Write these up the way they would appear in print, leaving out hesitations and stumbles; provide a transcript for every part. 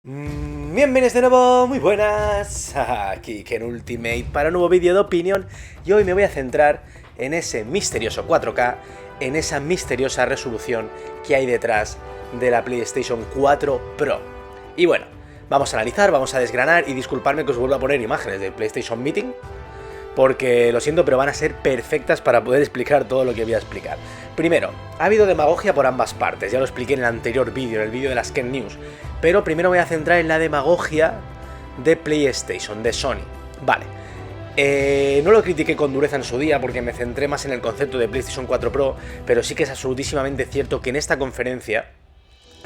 Bienvenidos de nuevo, muy buenas, aquí Ken Ultimate para un nuevo vídeo de opinión. Y hoy me voy a centrar en ese misterioso 4K, en esa misteriosa resolución que hay detrás de la PlayStation 4 Pro. Y bueno, vamos a analizar, vamos a desgranar y disculparme que os vuelva a poner imágenes de PlayStation Meeting, porque lo siento, pero van a ser perfectas para poder explicar todo lo que voy a explicar. Primero, ha habido demagogia por ambas partes, ya lo expliqué en el anterior vídeo, en el vídeo de las Ken News, pero primero me voy a centrar en la demagogia de PlayStation, de Sony. Vale, no lo critiqué con dureza en su día porque me centré más en el concepto de PlayStation 4 Pro, pero sí que es absolutísimamente cierto que en esta conferencia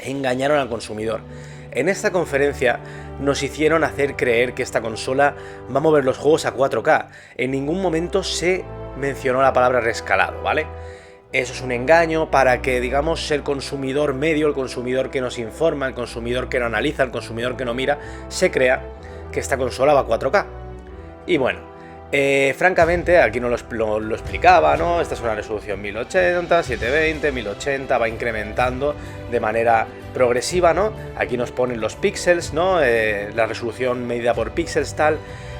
engañaron al consumidor. En esta conferencia nos hicieron hacer creer que esta consola va a mover los juegos a 4K. En ningún momento se mencionó la palabra rescalado, ¿vale? Eso es un engaño para que, digamos, el consumidor medio, el consumidor que nos informa, el consumidor que no analiza, el consumidor que no mira, se crea que esta consola va a 4K. Y bueno, francamente, aquí no lo explicaba, ¿no? Esta es una resolución 1080, 720, 1080, va incrementando de manera progresiva, ¿no? Aquí nos ponen los píxeles, ¿no? La resolución medida por píxeles, tal,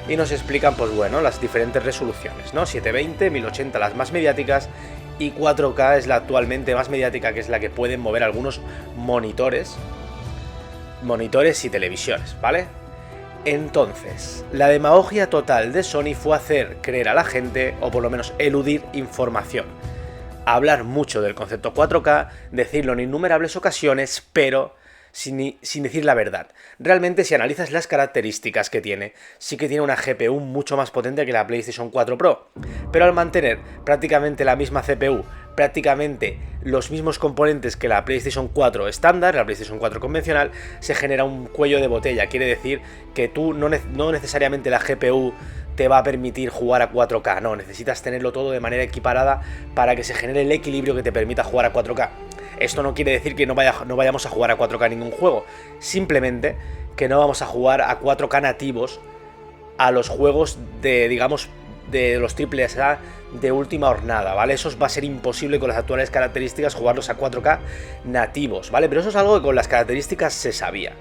y nos explican, pues bueno, las diferentes resoluciones, ¿no? 720, 1080 las más mediáticas, y 4K es la actualmente más mediática, que es la que pueden mover algunos monitores y televisiones, ¿vale? Entonces, la demagogia total de Sony fue hacer creer a la gente, o por lo menos eludir información. Hablar mucho del concepto 4K, decirlo en innumerables ocasiones, pero sin decir la verdad. Realmente, si analizas las características que tiene, sí que tiene una GPU mucho más potente que la PlayStation 4 Pro, pero al mantener prácticamente la misma CPU, prácticamente los mismos componentes que la PlayStation 4 estándar, la PlayStation 4 convencional, se genera un cuello de botella. Quiere decir que tú no necesariamente la GPU te va a permitir jugar a 4K, no, necesitas tenerlo todo de manera equiparada para que se genere el equilibrio que te permita jugar a 4K. Esto no quiere decir que no vayamos a jugar a 4K en ningún juego, simplemente que no vamos a jugar a 4K nativos a los juegos de, digamos, de los AAA de última hornada, ¿vale? Eso va a ser imposible con las actuales características jugarlos a 4K nativos, ¿vale? Pero eso es algo que con las características se sabía.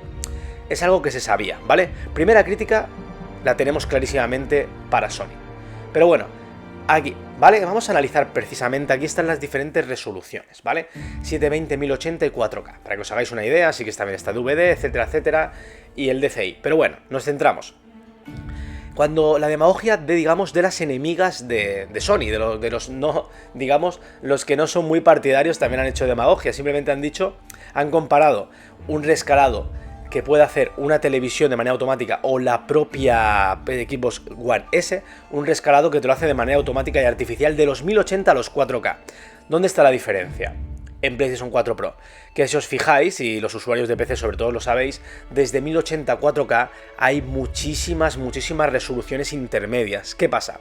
Es algo que se sabía, ¿vale? Primera crítica la tenemos clarísimamente para Sony. Pero bueno, aquí, ¿vale? Vamos a analizar precisamente, aquí están las diferentes resoluciones, ¿vale? 720, 1080 y 4K, para que os hagáis una idea, sí que también está DVD, etcétera, etcétera, y el DCI. Pero bueno, nos centramos. Cuando la demagogia de, digamos, de las enemigas de Sony, de los no, digamos, los que no son muy partidarios también han hecho demagogia, simplemente han comparado un rescalado que puede hacer una televisión de manera automática o la propia Xbox One S, un rescalado que te lo hace de manera automática y artificial de los 1080 a los 4K. ¿Dónde está la diferencia? En PlayStation 4 Pro, que si os fijáis, y los usuarios de PC sobre todo lo sabéis, desde 1080 a 4K hay muchísimas resoluciones intermedias. ¿Qué pasa?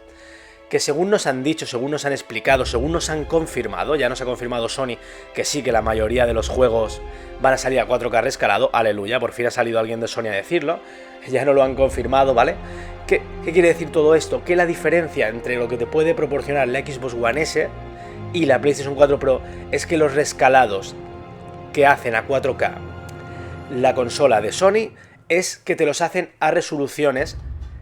Que según nos han dicho, según nos han explicado, según nos han confirmado, ya nos ha confirmado Sony que sí, que la mayoría de los juegos van a salir a 4K rescalado, aleluya, por fin ha salido alguien de Sony a decirlo, ya no lo han confirmado, ¿vale? ¿Qué quiere decir todo esto? Que la diferencia entre lo que te puede proporcionar la Xbox One S y la PlayStation 4 Pro es que los rescalados que hacen a 4K la consola de Sony es que te los hacen a resoluciones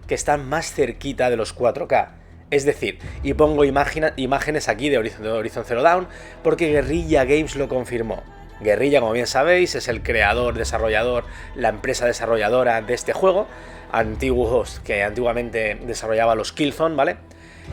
que están más cerquita de los 4K. Es decir, y pongo imágenes aquí de Horizon Zero Dawn porque Guerrilla Games lo confirmó. Guerrilla, como bien sabéis, es el creador, desarrollador, la empresa desarrolladora de este juego, que antiguamente desarrollaba los Killzone, ¿vale?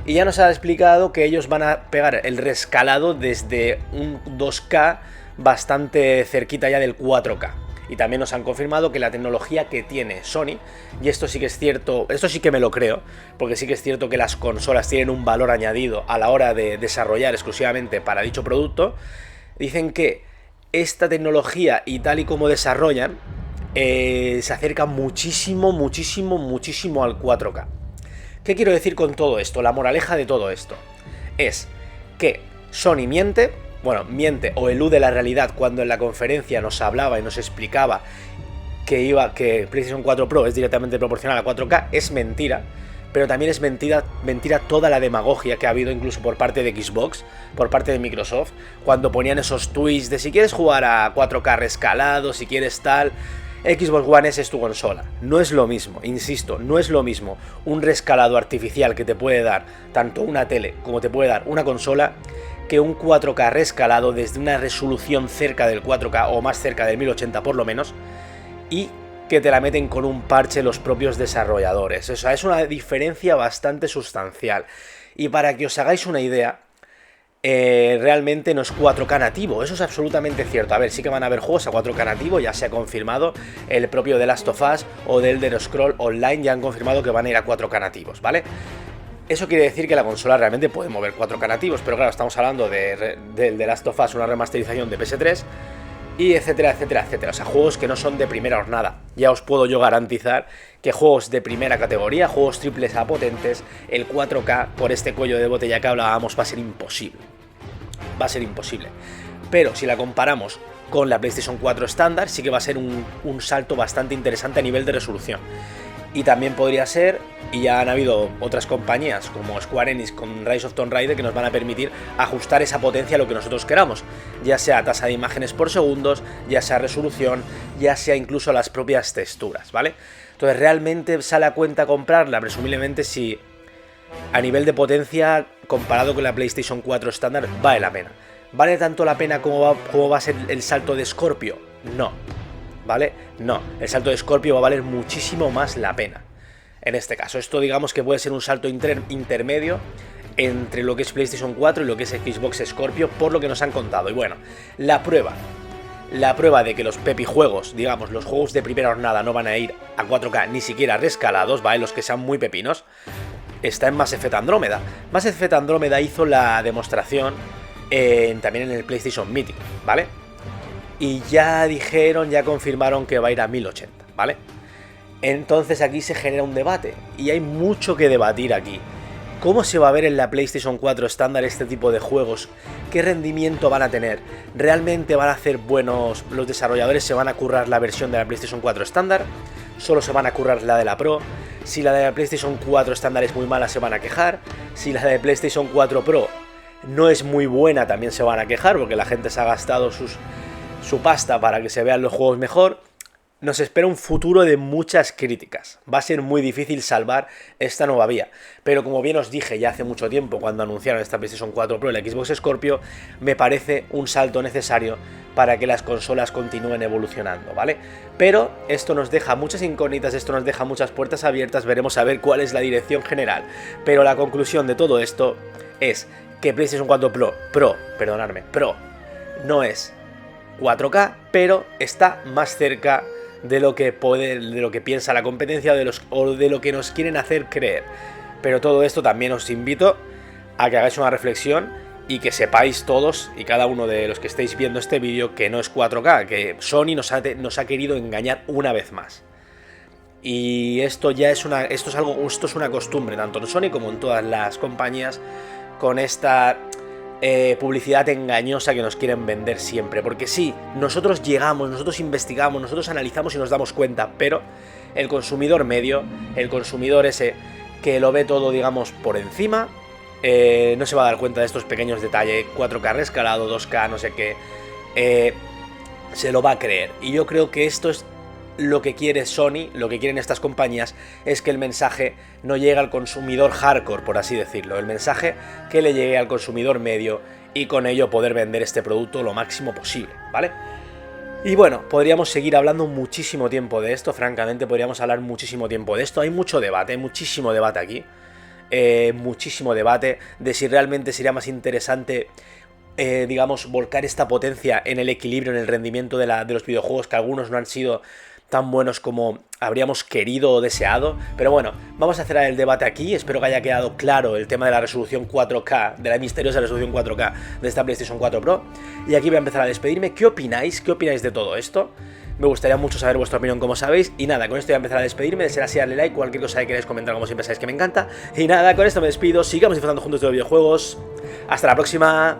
Y ya nos ha explicado que ellos van a pegar el rescalado desde un 2K bastante cerquita ya del 4K. Y también nos han confirmado que la tecnología que tiene Sony, y esto sí que es cierto, esto sí que me lo creo, porque sí que es cierto que las consolas tienen un valor añadido a la hora de desarrollar exclusivamente para dicho producto, dicen que esta tecnología y tal y como desarrollan, se acerca muchísimo al 4K. ¿Qué quiero decir con todo esto? La moraleja de todo esto es que Sony miente o elude la realidad cuando en la conferencia nos hablaba y nos explicaba que PlayStation 4 Pro es directamente proporcional a 4K, es mentira, pero también es mentira toda la demagogia que ha habido incluso por parte de Xbox, por parte de Microsoft, cuando ponían esos tweets de si quieres jugar a 4K rescalado, si quieres tal. Xbox One S es tu consola. No es lo mismo, insisto, no es lo mismo un rescalado artificial que te puede dar tanto una tele como te puede dar una consola que un 4K rescalado desde una resolución cerca del 4K o más cerca del 1080 por lo menos, y que te la meten con un parche los propios desarrolladores. O sea, es una diferencia bastante sustancial. Y para que os hagáis una idea, realmente no es 4K nativo, eso es absolutamente cierto. A ver, sí que van a haber juegos a 4K nativo, ya se ha confirmado, el propio The Last of Us o The Elder Scrolls Online ya han confirmado que van a ir a 4K nativos, ¿vale? Eso quiere decir que la consola realmente puede mover 4K nativos, pero claro, estamos hablando de The Last of Us, una remasterización de PS3, y etcétera, etcétera, etcétera. O sea, juegos que no son de primera hornada. Ya os puedo yo garantizar que juegos de primera categoría, juegos triples A potentes, el 4K por este cuello de botella que hablábamos va a ser imposible. Va a ser imposible. Pero si la comparamos con la PlayStation 4 estándar, sí que va a ser un salto bastante interesante a nivel de resolución. Y también podría ser, y ya han habido otras compañías como Square Enix con Rise of Tomb Raider que nos van a permitir ajustar esa potencia a lo que nosotros queramos, ya sea tasa de imágenes por segundos, ya sea resolución, ya sea incluso las propias texturas, ¿vale? Entonces realmente sale a cuenta comprarla, presumiblemente si a nivel de potencia comparado con la PlayStation 4 estándar vale la pena. ¿Vale tanto la pena como va a ser el salto de Scorpio? No. ¿Vale? No, el salto de Scorpio va a valer muchísimo más la pena. En este caso, esto digamos que puede ser un salto intermedio entre lo que es PlayStation 4 y lo que es Xbox Scorpio, por lo que nos han contado. Y bueno, la prueba de que los pepijuegos, digamos, los juegos de primera jornada no van a ir a 4K ni siquiera rescalados, ¿vale? Los que sean muy pepinos, está en Mass Effect Andrómeda. Mass Effect Andrómeda hizo la demostración también en el PlayStation Meeting, ¿vale? Y ya dijeron, ya confirmaron que va a ir a 1080, ¿vale? Entonces aquí se genera un debate, y hay mucho que debatir aquí. ¿Cómo se va a ver en la PlayStation 4 estándar este tipo de juegos? ¿Qué rendimiento van a tener? ¿Realmente van a hacer buenos? ¿Los desarrolladores se van a currar la versión de la PlayStation 4 estándar? ¿Solo se van a currar la de la Pro? Si la de la PlayStation 4 estándar es muy mala, se van a quejar. Si la de PlayStation 4 Pro no es muy buena, también se van a quejar, porque la gente se ha gastado su pasta para que se vean los juegos mejor. Nos espera un futuro de muchas críticas. Va a ser muy difícil salvar esta nueva vía. Pero como bien os dije ya hace mucho tiempo, cuando anunciaron esta PlayStation 4 Pro y la Xbox Scorpio, me parece un salto necesario para que las consolas continúen evolucionando, ¿vale? Pero esto nos deja muchas incógnitas, esto nos deja muchas puertas abiertas, veremos a ver cuál es la dirección general. Pero la conclusión de todo esto es que PlayStation 4 Pro no es 4K, pero está más cerca de lo que piensa la competencia o de lo que nos quieren hacer creer. Pero todo esto también os invito a que hagáis una reflexión y que sepáis todos y cada uno de los que estáis viendo este vídeo que no es 4K, que Sony nos ha querido engañar una vez más. Y esto es una costumbre tanto en Sony como en todas las compañías, con esta publicidad engañosa que nos quieren vender siempre. Porque sí, nosotros llegamos, nosotros investigamos, nosotros analizamos y nos damos cuenta, pero el consumidor medio, el consumidor ese que lo ve todo, digamos, por encima, no se va a dar cuenta de estos pequeños detalles, 4K rescalado, 2K, no sé qué, se lo va a creer. Y yo creo que esto es lo que quiere Sony, lo que quieren estas compañías, es que el mensaje no llegue al consumidor hardcore, por así decirlo, el mensaje que le llegue al consumidor medio y con ello poder vender este producto lo máximo posible, ¿vale? Y bueno, podríamos seguir hablando muchísimo tiempo de esto, francamente podríamos hablar muchísimo tiempo de esto, hay mucho debate, hay muchísimo debate aquí, muchísimo debate de si realmente sería más interesante digamos, volcar esta potencia en el equilibrio, en el rendimiento de los videojuegos, que algunos no han sido tan buenos como habríamos querido o deseado. Pero bueno, vamos a cerrar el debate aquí. Espero que haya quedado claro el tema de la resolución 4K, de la misteriosa resolución 4K de esta PlayStation 4 Pro. Y aquí voy a empezar a despedirme. ¿Qué opináis? ¿Qué opináis de todo esto? Me gustaría mucho saber vuestra opinión, como sabéis. Y nada, con esto voy a empezar a despedirme. De ser así, darle like, cualquier cosa que queráis comentar, como siempre sabéis que me encanta. Y nada, con esto me despido. Sigamos disfrutando juntos de los videojuegos. Hasta la próxima.